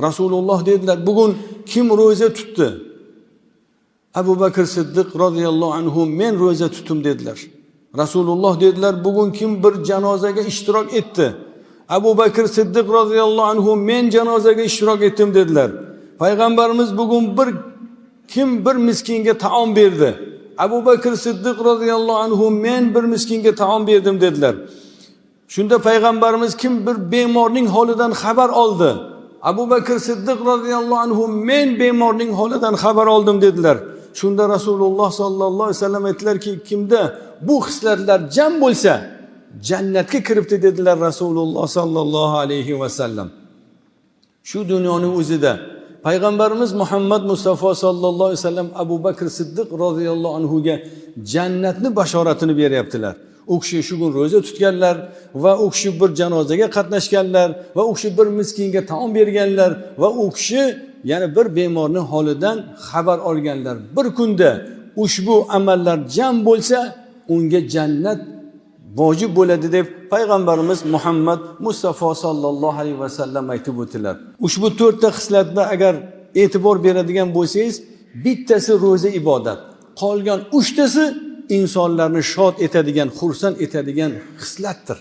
Rasululloh dedilar, bugun kim ro'za tutdi? Abu Bakr Siddiq radhiyallohu anhu men ro'za tutdim dedilar. Rasululloh dedilar, bugun kim bir janozaga ishtirok etdi? Abu Bakr Siddiq radhiyallohu anhu men janozaga ishtirok etdim dedilar. Payg'ambarimiz bugun kim bir miskinga taom berdi? Abu Bakr Siddiq radhiyallohu anhu men bir miskinga taom berdim dedilar. Shunda payg'ambarimiz kim bir bemorning holidan xabar oldi? Abu Bakr Siddiq radhiyallohu anhu men bemorning holidan xabar oldim dedilar. Shunda Rasululloh sallallohu alayhi vasallam aytdilarki, kimda bu xislatlar jam bo'lsa, jannatga kiribdi dedilar Rasululloh sallallohu alayhi vasallam. Shu dunyoning o'zida payg'ambarimiz Muhammad Mustafa sallallohu alayhi vasallam Abu Bakr Siddiq radhiyallohu anhuga jannatni bashoratini beryaptilar. U kishi shu kun ro'za tutganlar va u kishi bir janozaga qatnashganlar va u kishi bir miskinga taom berganlar va u kishi yana bir bemorning holidan xabar olganlar. Bir kunda ushbu amallar jam bo'lsa, unga jannat vojib bo'ladi deb payg'ambarimiz Muhammad Mustafa sallallohu alayhi vasallam aytib o'tdilar. Ushbu 4 ta xislatga agar e'tibor beradigan bo'lsangiz, bittasi ro'za ibodat, qolgan 3 tasi insonlarni shod etadigan, xursand etadigan xislatdir.